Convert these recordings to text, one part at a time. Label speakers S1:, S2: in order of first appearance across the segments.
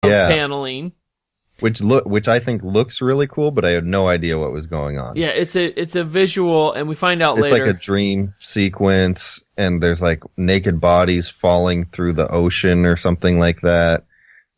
S1: paneling.
S2: Which I think looks really cool, but I had no idea what was going on.
S1: Yeah, it's a visual, and we find out
S2: later. It's like a dream sequence, and there's like naked bodies falling through the ocean or something like that.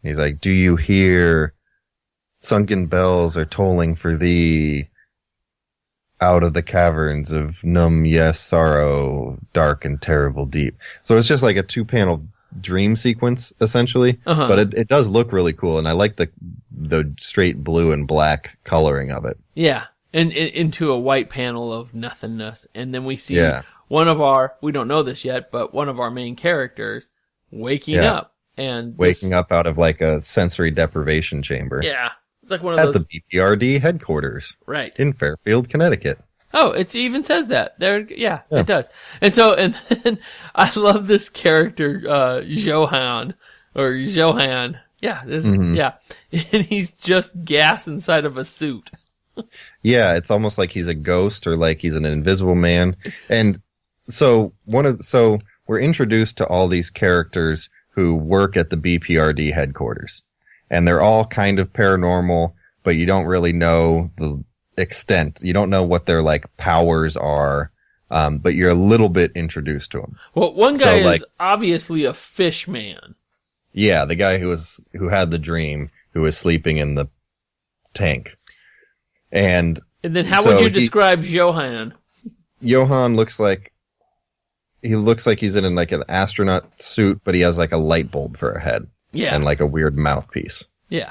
S2: He's like, "Do you hear? Sunken bells are tolling for thee. Out of the caverns of numb, yes, sorrow, dark and terrible deep." So it's just like a 2-panel dream sequence, essentially. But it does look really cool, and I like the straight blue and black coloring of it.
S1: Yeah, and into a white panel of nothingness. And then we see one of we don't know this yet, but one of our main characters waking up. And
S2: waking up out of like a sensory deprivation chamber.
S1: Yeah. It's like one of those...
S2: At the B.P.R.D. headquarters.
S1: Right.
S2: In Fairfield, Connecticut.
S1: Oh, it even says that. It does. And then I love this character, Johan. Yeah, and he's just gas inside of a suit.
S2: Yeah, it's almost like he's a ghost or like he's an invisible man. And so we're introduced to all these characters who work at the B.P.R.D. headquarters. And they're all kind of paranormal, but you don't really know the extent. You don't know what their like powers are, but you're a little bit introduced to them.
S1: Well, one guy is obviously a fish man.
S2: Yeah, the guy who had the dream, who was sleeping in the tank. And
S1: then how would you describe Johan?
S2: Johan looks like he's in like an astronaut suit, but he has like a light bulb for a head.
S1: Yeah.
S2: And like a weird mouthpiece.
S1: Yeah.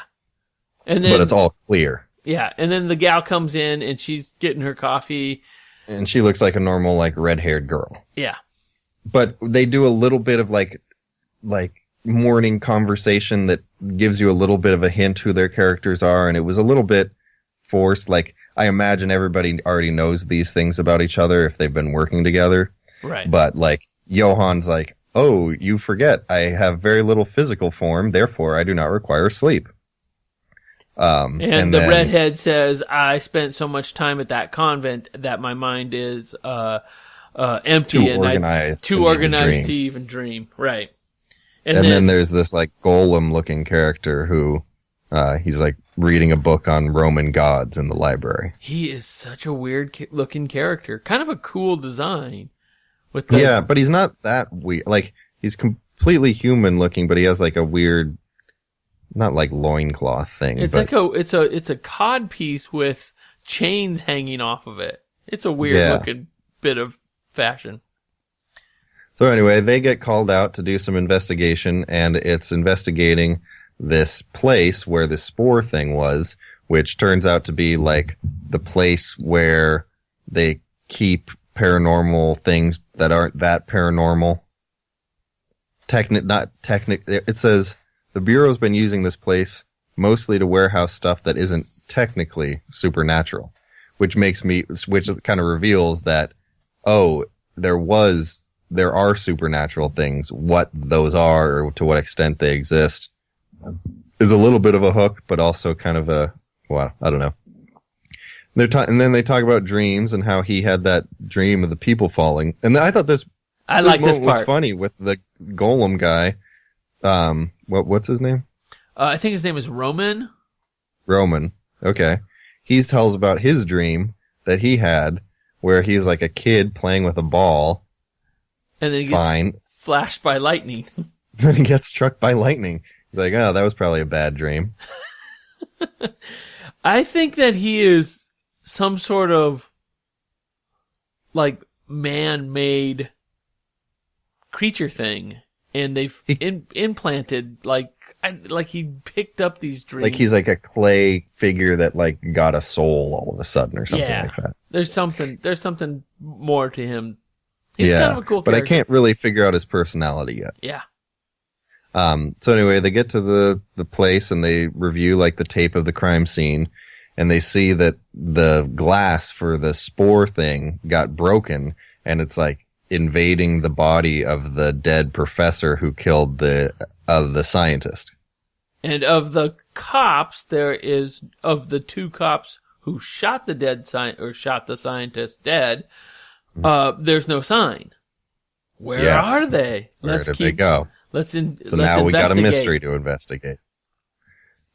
S2: But it's all clear.
S1: Yeah. And then the gal comes in and she's getting her coffee.
S2: And she looks like a normal, like, red-haired girl.
S1: Yeah.
S2: But they do a little bit of like morning conversation that gives you a little bit of a hint who their characters are. And it was a little bit forced. Like, I imagine everybody already knows these things about each other if they've been working together.
S1: Right.
S2: But like, Johan's like, "Oh, you forget, I have very little physical form, therefore I do not require sleep."
S1: And the redhead says, "I spent so much time at that convent that my mind is empty too organized to even dream." Right. And then
S2: there's this like golem-looking character who he's like reading a book on Roman gods in the library.
S1: He is such a weird-looking character. Kind of a cool design.
S2: Yeah, but he's not that weird. Like, he's completely human looking, but he has like a weird, not like loincloth thing.
S1: It's it's a cod piece with chains hanging off of it. It's a weird looking bit of fashion.
S2: So anyway, they get called out to do some investigation, and it's investigating this place where the spore thing was, which turns out to be like the place where they keep paranormal things that aren't that paranormal. It says the Bureau's been using this place mostly to warehouse stuff that isn't technically supernatural, which kind of reveals that, there are supernatural things. What those are, or to what extent they exist, is a little bit of a hook, but also kind of I don't know. And then they talk about dreams and how he had that dream of the people falling. And I thought this
S1: part
S2: was funny with the golem guy. What's his name?
S1: I think his name is Roman.
S2: Roman. Okay. He tells about his dream that he had where he was like a kid playing with a ball.
S1: And then he gets flashed by lightning.
S2: Then he gets struck by lightning. He's like, "Oh, that was probably a bad dream."
S1: I think that he is some sort of like man-made creature thing, and they've implanted like he picked up these dreams.
S2: Like he's like a clay figure that like got a soul all of a sudden or something like that.
S1: There's something more to him. He's kind of a cool character.
S2: But I can't really figure out his personality yet.
S1: Yeah.
S2: So anyway, they get to the place and they review like the tape of the crime scene, and they see that the glass for the spore thing got broken, and it's like invading the body of the dead professor who killed the scientist.
S1: And of the cops, of the two cops who shot the shot the scientist dead, there's no sign. Where are they?
S2: Where did they go?
S1: Let's
S2: now we got a mystery to investigate.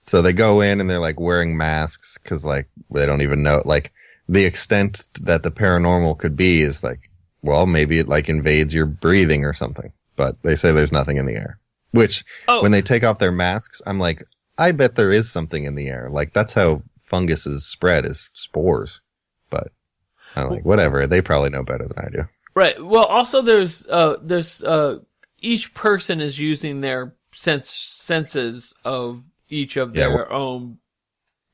S2: So they go in and they're like wearing masks because like they don't even know like the extent that the paranormal could be is like, well, maybe it like invades your breathing or something. But they say there's nothing in the air. Which when they take off their masks, I'm like, I bet there is something in the air. Like that's how funguses spread is spores. But I'm like, whatever. They probably know better than I do.
S1: Right. Well, also there's each person is using their senses of each of their own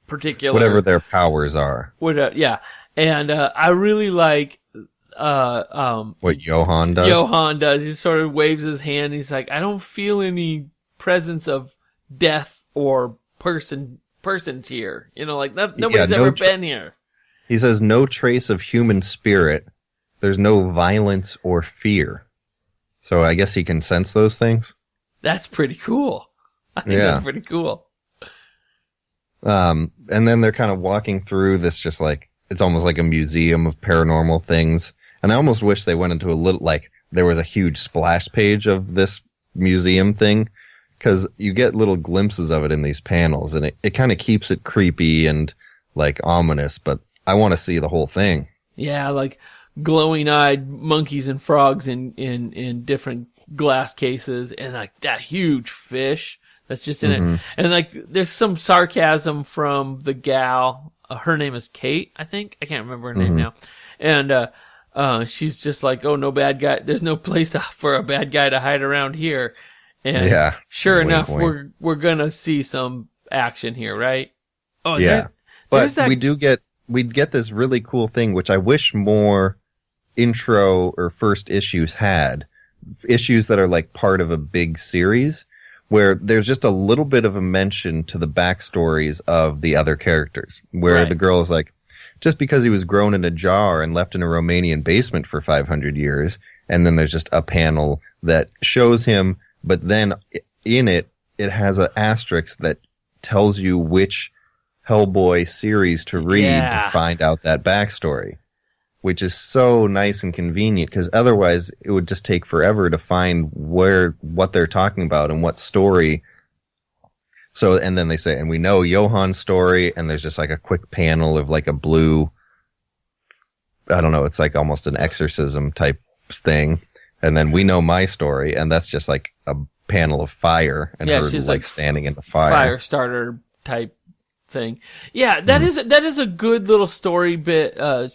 S1: particular
S2: whatever their powers are.
S1: Yeah, and I really like
S2: what Johann does.
S1: Johann does. He sort of waves his hand. He's like, I don't feel any presence of death or persons here. You know, like nobody's ever been here.
S2: He says no trace of human spirit. There's no violence or fear. So I guess he can sense those things. That's
S1: pretty cool. I think that's pretty cool.
S2: And then they're kind of walking through this just like, it's almost like a museum of paranormal things. And I almost wish they went into a little, like, there was a huge splash page of this museum thing. Because you get little glimpses of it in these panels. And it kind of keeps it creepy and, like, ominous. But I want to see the whole thing.
S1: Yeah, like glowing-eyed monkeys and frogs in different glass cases. And, like, that huge fish that's just in it. And, like, there's some sarcasm from the gal. Her name is Kate, I think. I can't remember her name now. And she's just like, oh, no bad guy. There's no place for a bad guy to hide around here. And sure enough, we're going to see some action here, right? Oh,
S2: yeah. But we'd get this really cool thing, which I wish more intro or first issues had. Issues that are like part of a big series where there's just a little bit of a mention to the backstories of the other characters, where the girl is like, just because he was grown in a jar and left in a Romanian basement for 500 years, and then there's just a panel that shows him, but then in it has an asterisk that tells you which Hellboy series to read to find out that backstory, which is so nice and convenient, because otherwise it would just take forever to find what they're talking about and what story. So, and then they say, and we know Johann's story, and there's just like a quick panel of like a blue, I don't know, it's like almost an exorcism type thing. And then we know my story, and that's just like a panel of fire, and her
S1: she's
S2: like standing in the fire.
S1: Fire starter type thing. Yeah, that is a good little storytelling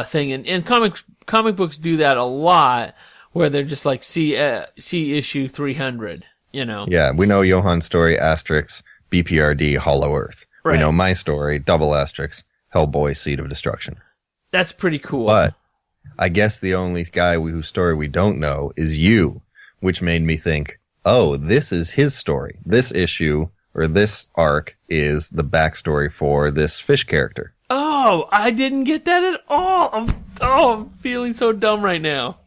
S1: thing, and comic books do that a lot, where they're just like see issue 300, you know.
S2: Yeah, we know Johann's story asterisk B.P.R.D. Hollow Earth. Right. We know my story double asterisk Hellboy Seed of Destruction.
S1: That's pretty cool.
S2: But I guess the only guy whose story we don't know is you, which made me think, oh, this is his story. This issue or this arc is the backstory for this fish character.
S1: Oh, I didn't get that at all. I'm feeling so dumb right now.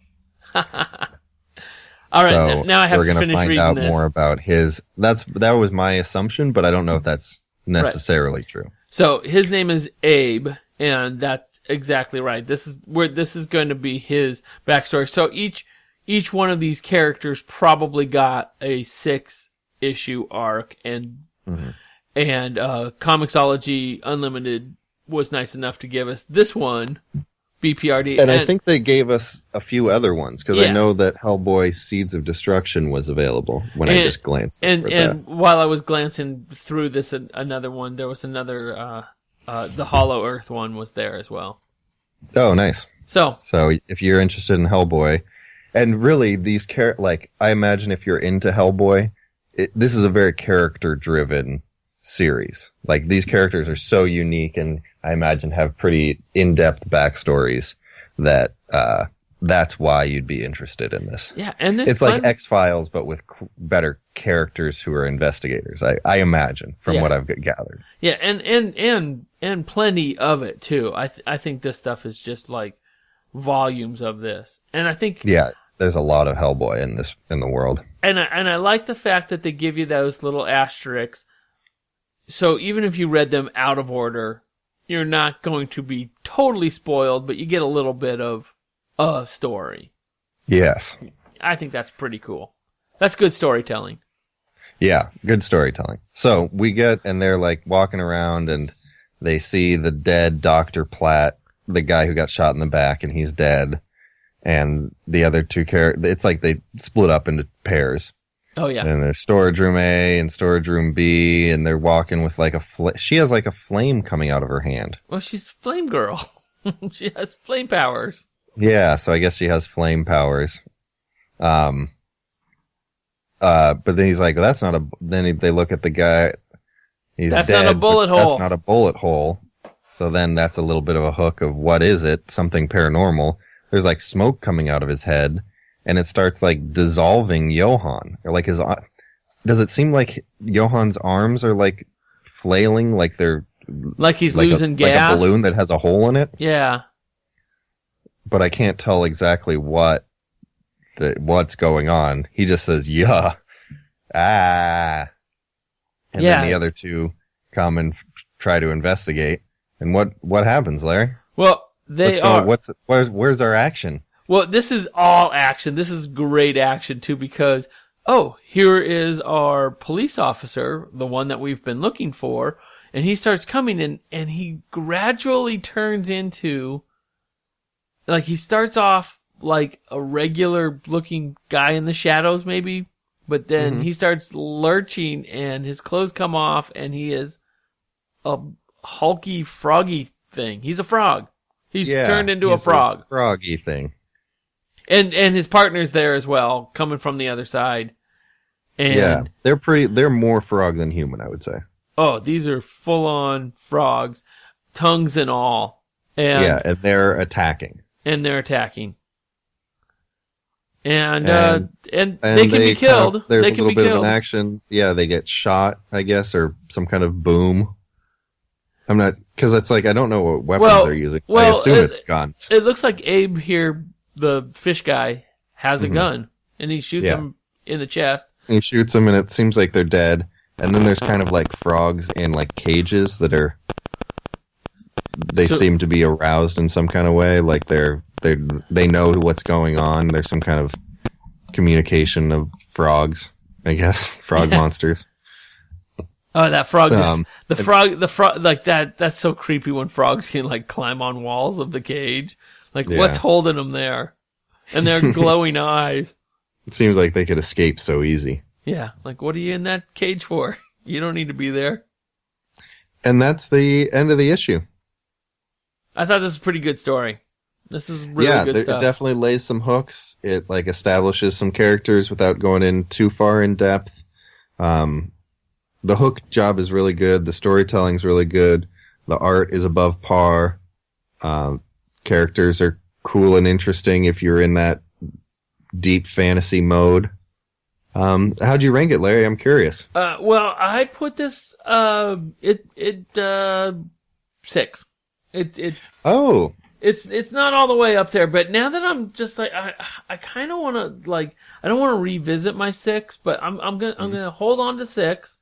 S1: All right,
S2: so
S1: now I have to finish reading this.
S2: We're going to find out more about his. That was my assumption, but I don't know if that's necessarily true.
S1: So his name is Abe, and that's exactly right. This is going to be his backstory. So each one of these characters probably got a 6-issue arc, and Comixology Unlimited was nice enough to give us this one, B.P.R.D.
S2: And I think they gave us a few other ones, because I know that Hellboy Seeds of Destruction was available when I just glanced over that.
S1: And while I was glancing through this, another one, there was another, the Hollow Earth one was there as well.
S2: Oh, nice.
S1: So
S2: if you're interested in Hellboy, and really these I imagine if you're into Hellboy, this is a very character-driven series. Like, these characters are so unique, and I imagine have pretty in-depth backstories that that's why you'd be interested in this.
S1: Yeah, and
S2: it's like X-Files, but with better characters who are investigators. I imagine from what I've gathered.
S1: Yeah, and plenty of it too. I think this stuff is just like volumes of this, and I think
S2: there's a lot of Hellboy in the world.
S1: And I like the fact that they give you those little asterisks. So even if you read them out of order, you're not going to be totally spoiled, but you get a little bit of a story.
S2: Yes.
S1: I think that's pretty cool. That's good storytelling.
S2: Yeah, good storytelling. So and they're like walking around and they see the dead Dr. Platt, the guy who got shot in the back, and he's dead. And the other two characters, it's like they split up into pairs.
S1: Oh, yeah.
S2: And there's storage room A and storage room B, and they're walking with like she has like a flame coming out of her hand.
S1: Well, she's Flame Girl. She has flame powers.
S2: Yeah, so I guess she has flame powers. But then he's like, that's not a, then they look at the guy, that's dead,
S1: not a bullet hole.
S2: That's not a bullet hole. So then that's a little bit of a hook of what is it? Something paranormal. There's like smoke coming out of his head, and it starts like dissolving Johann. Or like does it seem like Johann's arms are like flailing, like they're
S1: like he's losing gas?
S2: Like a balloon that has a hole in it?
S1: Yeah.
S2: But I can't tell exactly what's going on. He just says, yeah. Ah. And then the other two come and try to investigate. And what happens, Larry?
S1: Well,
S2: where's our action?
S1: Well, this is all action. This is great action, too, because, here is our police officer, the one that we've been looking for, and he starts coming in, and he gradually turns into, like, he starts off like a regular-looking guy in the shadows, maybe, but then he starts lurching, and his clothes come off, and he is a hulky, froggy thing. He's a frog. He's turned into a frog.
S2: A froggy thing.
S1: And his partner's there as well, coming from the other side. And
S2: they're more frog than human, I would say.
S1: Oh, these are full-on frogs, tongues and all. And
S2: they're attacking.
S1: And they can be killed.
S2: There's a little bit of an action. Yeah, they get shot, I guess, or some kind of boom. I'm not, because it's like, I don't know what weapons they're using. I assume it's guns.
S1: It looks like Abe here, the fish guy, has a gun, and he shoots him in the chest.
S2: He shoots them, and it seems like they're dead. And then there's kind of like frogs in like cages that are, they seem to be aroused in some kind of way, like they know what's going on. There's some kind of communication of frogs, I guess, frog monsters.
S1: Oh, that frog! The frog, like that. That's so creepy when frogs can like climb on walls of the cage. Like, what's holding them there? And their glowing eyes.
S2: It seems like they could escape so easy.
S1: Yeah, like what are you in that cage for? You don't need to be there.
S2: And that's the end of the issue.
S1: I thought this was a pretty good story. This is really good stuff.
S2: It definitely lays some hooks. It like establishes some characters without going in too far in depth. The hook job is really good. The storytelling's really good. The art is above par. Characters are cool and interesting if you're in that deep fantasy mode. How'd you rank it, Larry? I'm curious.
S1: Well, I put this 6. It's not all the way up there, but now that I'm just like I kind of want to like I don't want to revisit my 6, but I'm gonna hold on to 6.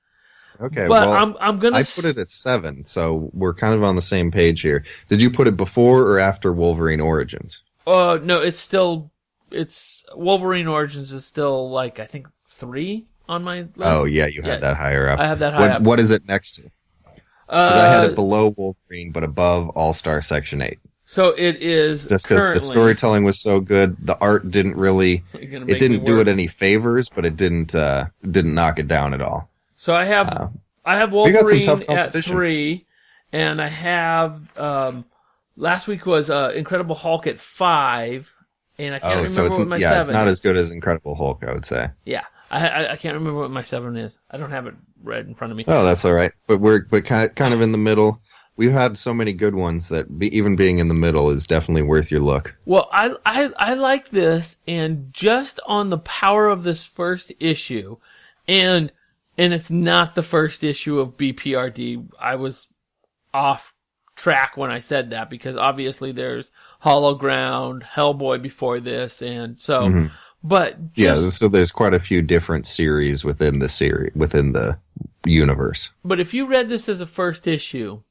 S2: Okay,
S1: but well, I'm gonna.
S2: I put it at 7, so we're kind of on the same page here. Did you put it before or after Wolverine Origins?
S1: No, it's Wolverine Origins is still like I think 3 on my list.
S2: Oh yeah, you had that higher up.
S1: I have that higher up.
S2: What is it next to? Because I had it below Wolverine, but above All-Star Section 8.
S1: So it is
S2: just because the storytelling was so good, the art didn't really. It didn't do it any favors, but it didn't knock it down at all.
S1: So I have Wolverine at 3, and I have last week was Incredible Hulk at 5, and I can't remember what my 7 is.
S2: It's not as good as Incredible Hulk, I would say.
S1: Yeah, I can't remember what my 7 is. I don't have it right in front of me.
S2: Oh, that's all right. But we're kind of in the middle. We've had so many good ones that even being in the middle is definitely worth your look.
S1: Well, I like this, and just on the power of this first issue, and it's not the first issue of B.P.R.D. I was off track when I said that, because obviously there's Hollow Ground, Hellboy before this, and so, but
S2: so there's quite a few different series within the universe.
S1: But if you read this as a first issue,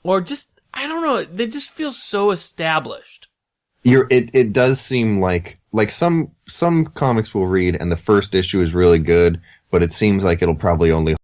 S1: or just, I don't know, they just feel so established.
S2: It does seem like some comics will read and the first issue is really good, but it seems like it'll probably only